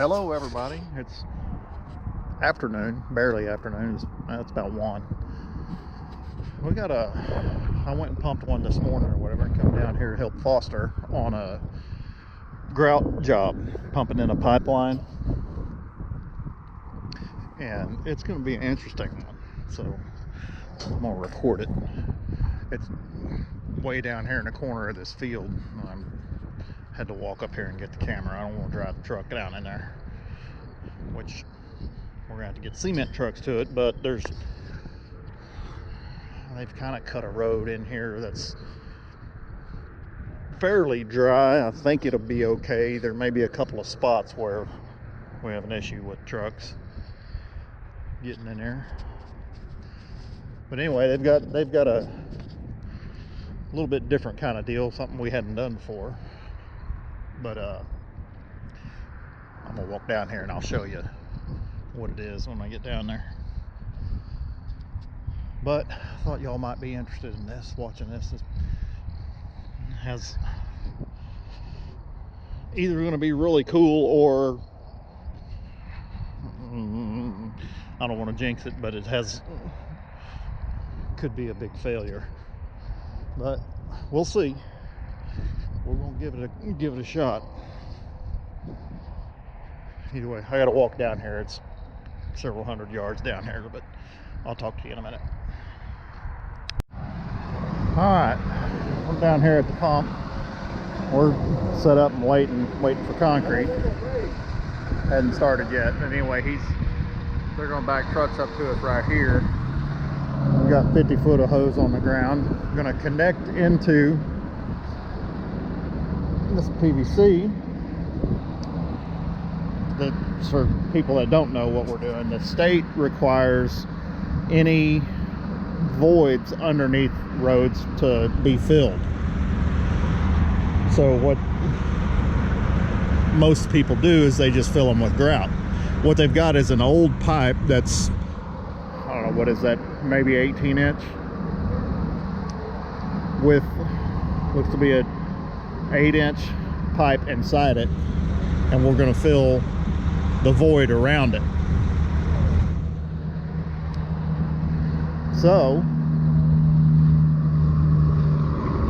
Hello everybody, it's afternoon, barely afternoon, it's about 1. I went and pumped one this morning or whatever and come down here to help Foster on a grout job, pumping in a pipeline. And it's going to be an interesting one, so I'm going to record it. It's way down here in the corner of this field. I had to walk up here and get the camera. I don't want to drive the truck down in there, which we're going to have to get cement trucks to it, but they've kind of cut a road in here that's fairly dry. I think it'll be okay. There may be a couple of spots where we have an issue with trucks getting in there. But anyway, they've got a little bit different kind of deal, something we hadn't done before. But I'm gonna walk down here and I'll show you what it is when I get down there. But I thought y'all might be interested in this, watching this. It has either going to be really cool or I don't want to jinx it, but could be a big failure. But we'll see. We're gonna give it a shot. Either way, I gotta walk down here. It's several hundred yards down here, but I'll talk to you in a minute. All right, I'm down here at the pump. We're set up and waiting for concrete. Hadn't started yet. But anyway, they're gonna back trucks up to us right here. We got 50 foot of hose on the ground. I'm gonna connect into this PVC. For people that don't know what we're doing, the state requires any voids underneath roads to be filled. So what most people do is they just fill them with grout. What they've got is an old pipe that's, I don't know, what is that, maybe 18 inch with, looks to be a 8-inch pipe inside it, and we're going to fill the void around it. So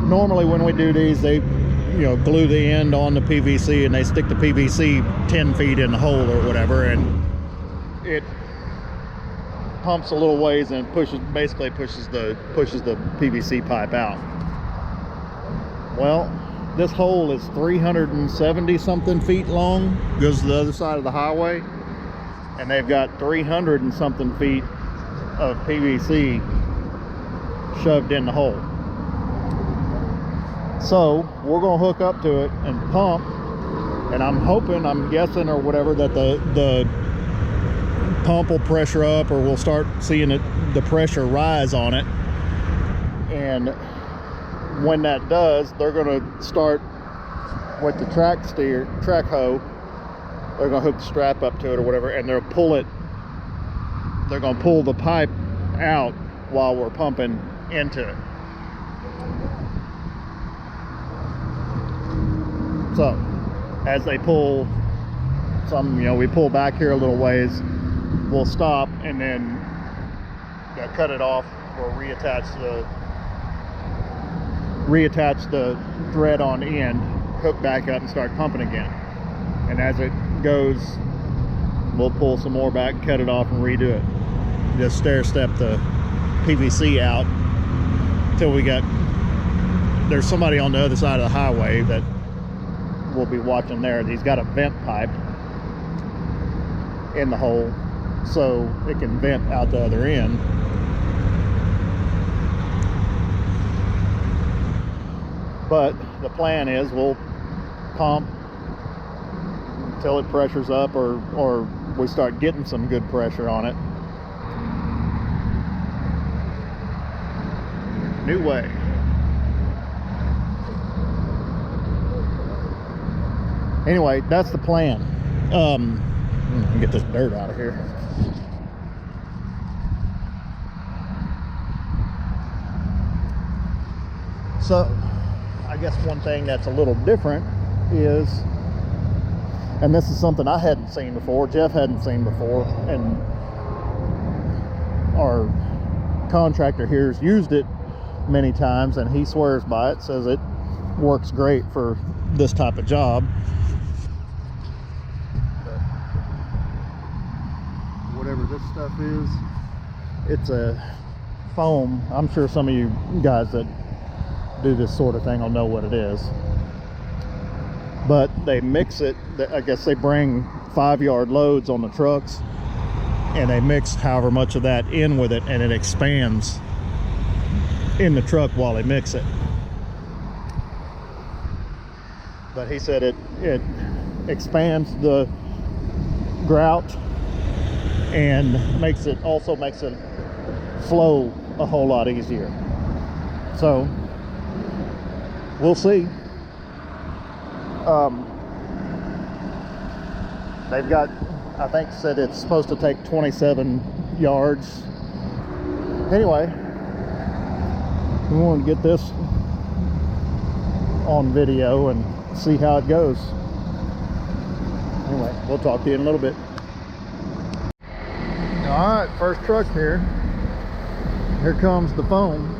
normally when we do these, they glue the end on the PVC and they stick the PVC 10 feet in the hole or whatever, and it pumps a little ways and basically pushes the PVC pipe out. Well, this hole is 370 something feet long, goes to the other side of the highway, and they've got 300 and something feet of PVC shoved in the hole. So we're gonna hook up to it and pump, and I'm guessing or whatever that the pump will pressure up, or we'll start seeing the pressure rise on it. And when that does, they're going to start with the track hoe. They're going to hook the strap up to it or whatever, and they're going to pull the pipe out while we're pumping into it. So as they pull we pull back here a little ways, we'll stop, and then they'll cut it off. We'll reattach the thread on end, hook back up and start pumping again. And as it goes, we'll pull some more back, cut it off and redo it. Just stair step the PVC out until there's somebody on the other side of the highway that we'll be watching there. He's got a vent pipe in the hole so it can vent out the other end. But the plan is we'll pump until it pressures up, or we start getting some good pressure on it. New way. Anyway, that's the plan. Get this dirt out of here. So I guess one thing that's a little different is And this is something I hadn't seen before, Jeff hadn't seen before, and our contractor here's used it many times, and he swears by it, says it works great for this type of job. But whatever this stuff is, it's a foam. I'm sure some of you guys that do this sort of thing will know what it is. But they mix it, I guess they bring 5-yard loads on the trucks, and they mix however much of that in with it, and it expands in the truck while they mix it. But he said it expands the grout and also makes it flow a whole lot easier. So we'll see. They've got, I think, said it's supposed to take 27 yards. Anyway, we want to get this on video and see how it goes. Anyway, we'll talk to you in a little bit. All right, first truck here. Here comes the foam.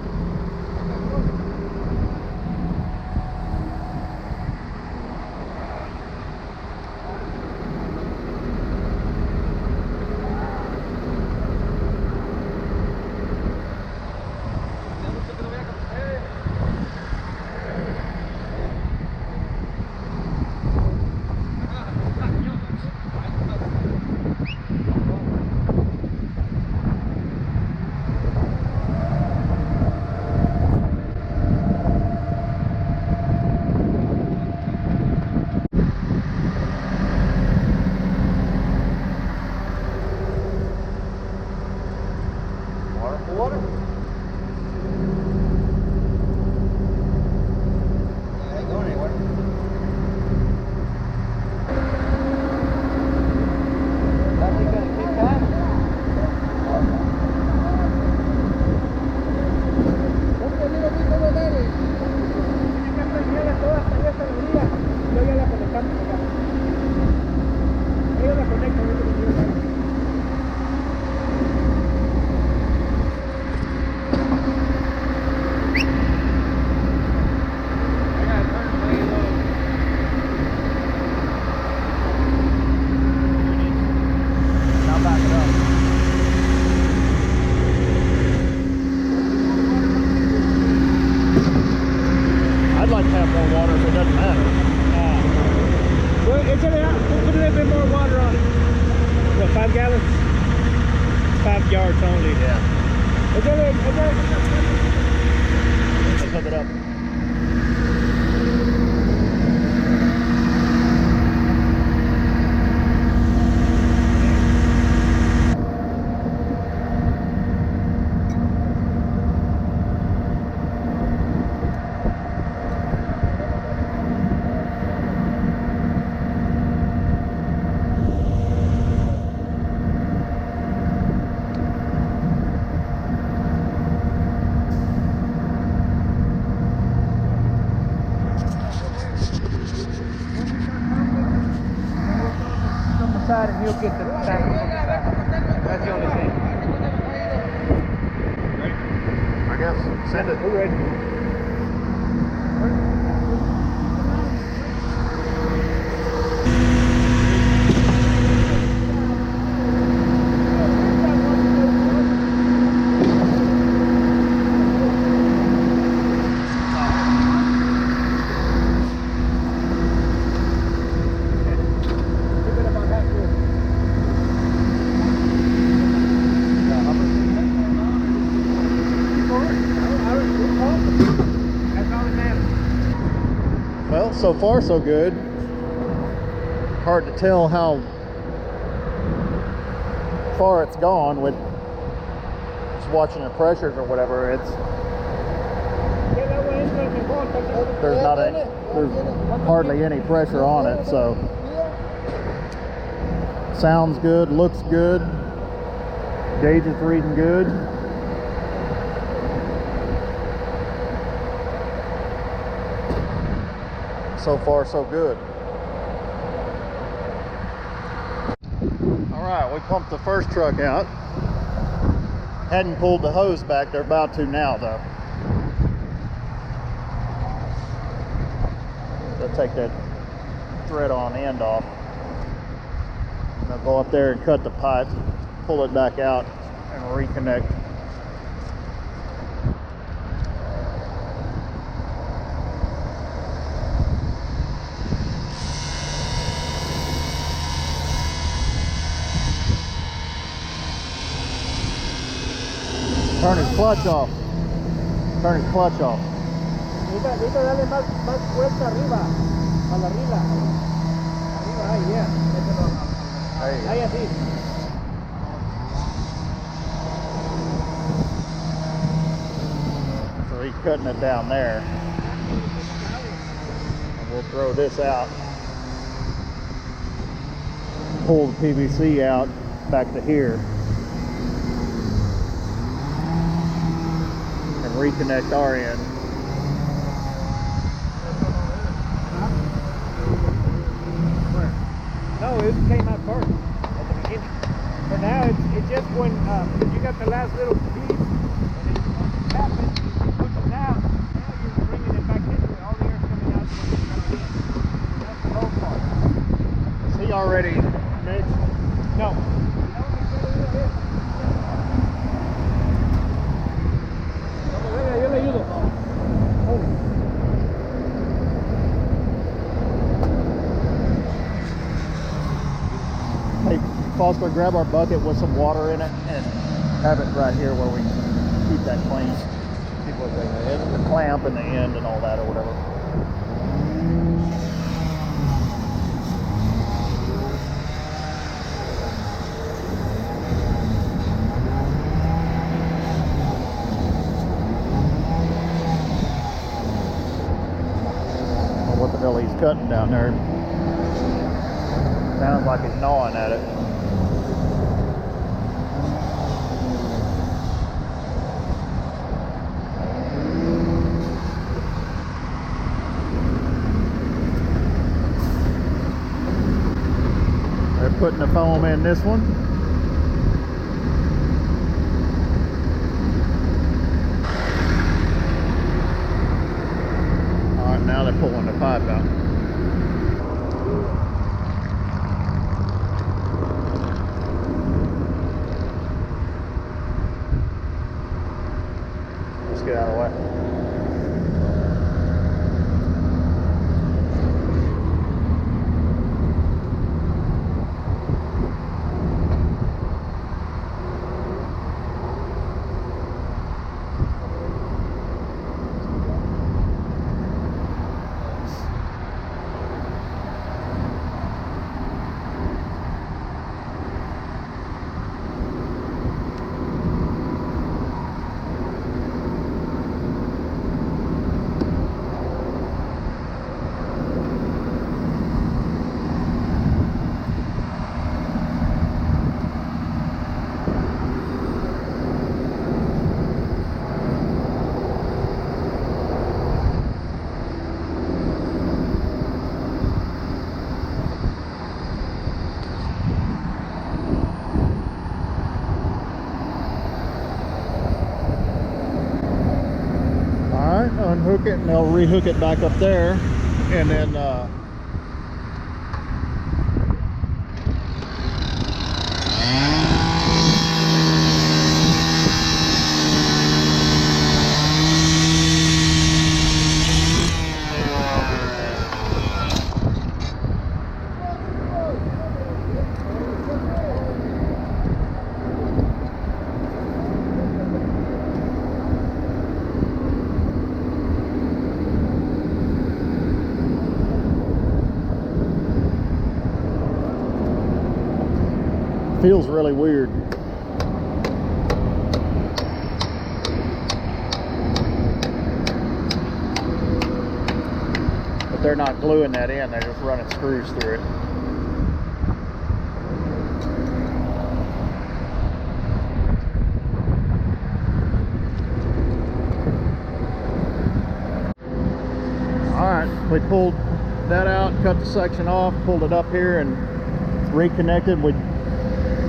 And you'll get the sample from the side. That's the only thing. Ready? I guess. Send it. We're ready. Well, so far so good. Hard to tell how far it's gone with just watching the pressures or whatever. There's hardly any pressure on it, so sounds good, looks good, gauge is reading good. So far so good. We pumped the first truck out. Hadn't pulled the hose back. They're about to now, though. They'll take that thread on end off. And they'll go up there and cut the pipe, pull it back out, and reconnect. Turn his clutch off. Turn his clutch off. Necesita darle más fuerza arriba, a la rila. Arriba, ahí, ya. Ahí así. So he's cutting it down there. And we'll throw this out. Pull the PVC out back to here. And reconnect our end. No, it came out first at the beginning. But now it's just when you got the last little piece and it happens, you push it down, now you're bringing it back this way. All the air's coming out when it's coming in. That's the whole part. Is he already mixed? No. Yo le ayudo. Hey, Foster, grab our bucket with some water in it and have it right here where we keep that clean. See what they have, the clamp in the end and all that or whatever. What the hell he's cutting down there? Sounds like he's gnawing at it. They're putting the foam in this one. All right, now they're pulling the pipe out. Let's get out of the way. Unhook it and they'll rehook it back up there, and then feels really weird. But they're not gluing that in, they're just running screws through it. Alright, we pulled that out, cut the section off, pulled it up here and reconnected. We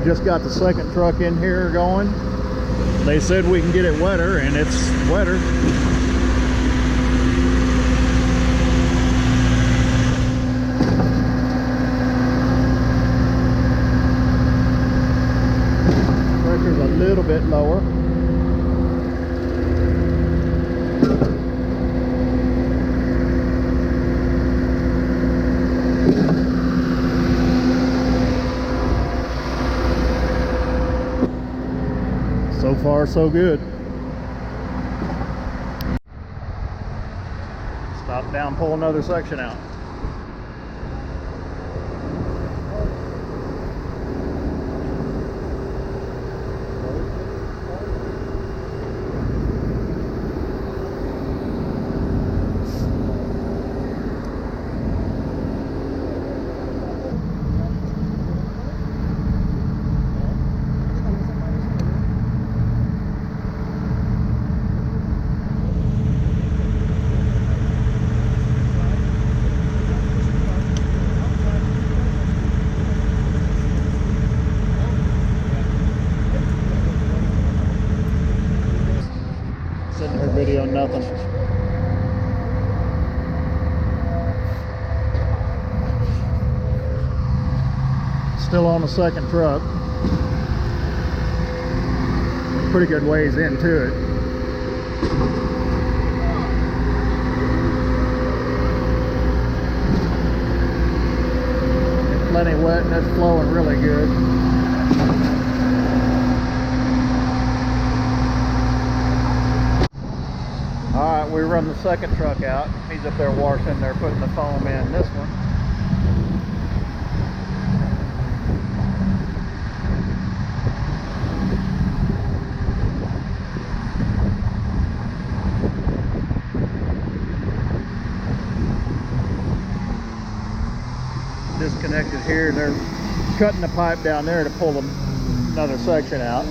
Just got the second truck in here going. They said we can get it wetter, and it's wetter. Pressure's a little bit lower. So far, so good. Stop down, pull another section out. Sitting here video nothing. Still on the second truck. Pretty good ways into it. It's plenty wet and it's flowing really good. Alright, we run the second truck out. He's up there washing, they're putting the foam in this one. Disconnected here, they're cutting the pipe down there to pull another section out.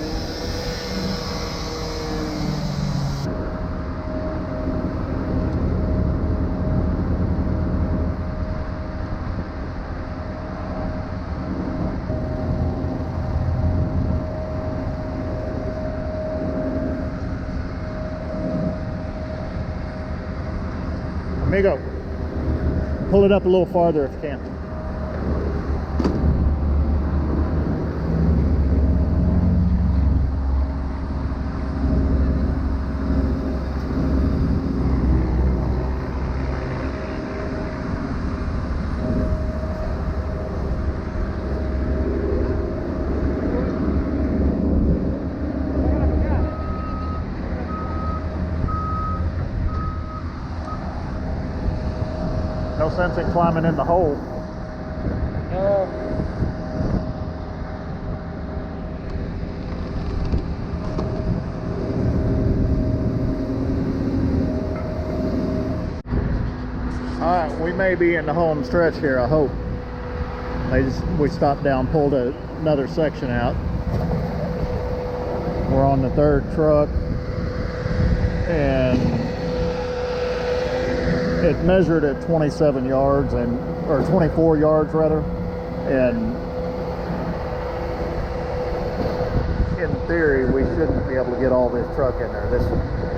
Amigo, pull it up a little farther if you can. No sense in climbing in the hole. Alright, we may be in the home stretch here, I hope. We stopped down, pulled another section out. We're on the third truck, and it measured at 27 yards or 24 yards rather, and in theory we shouldn't be able to get all this truck in there.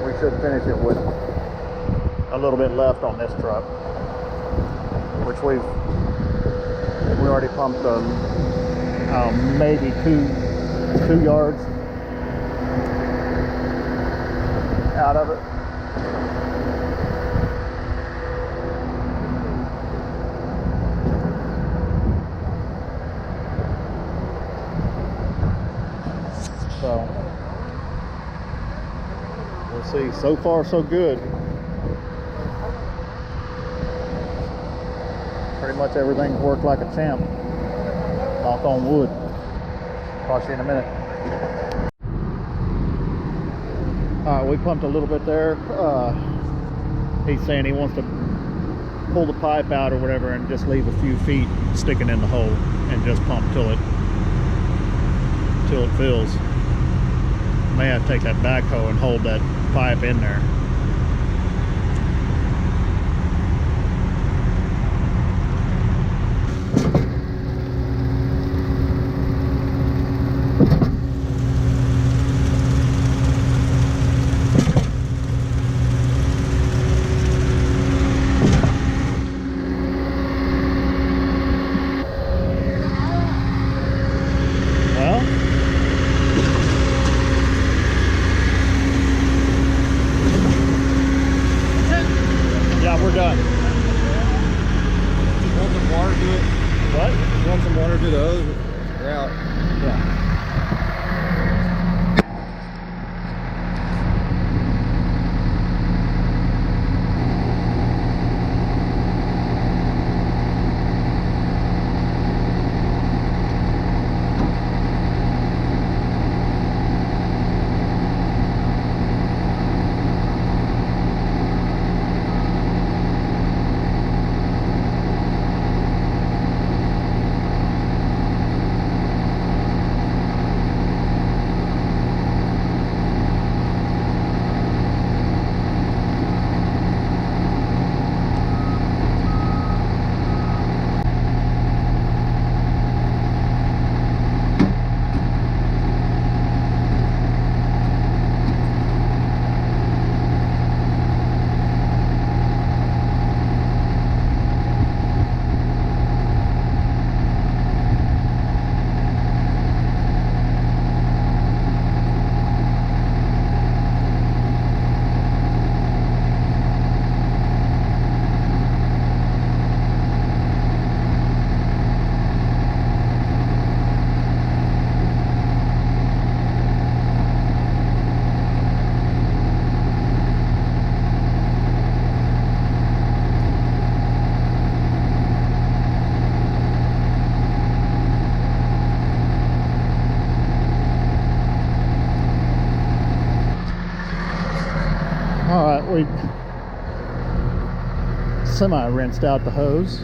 We should finish it with a little bit left on this truck, which we already pumped maybe two yards out of it. So we'll see. So far, so good. Pretty much everything's worked like a champ. Knock on wood. Talk to you in a minute. Alright, we pumped a little bit there. He's saying he wants to pull the pipe out or whatever and just leave a few feet sticking in the hole and just pump till it fills. May have to take that backhoe and hold that pipe in there. All right, we semi-rinsed out the hose.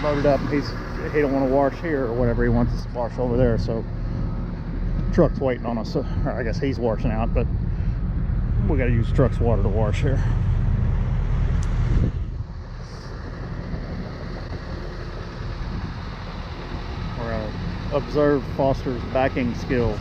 Loaded up. He don't want to wash here or whatever. He wants to wash over there. So truck's waiting on us. Or I guess he's washing out, but we got to use truck's water to wash here. We're gonna observe Foster's backing skills.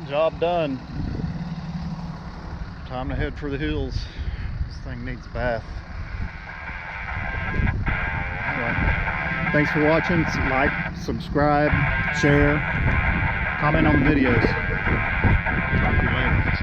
Job done. Time to head for the hills. This thing needs a bath. Anyway, thanks for watching. Like, subscribe, share, comment on the videos. Talk to you later.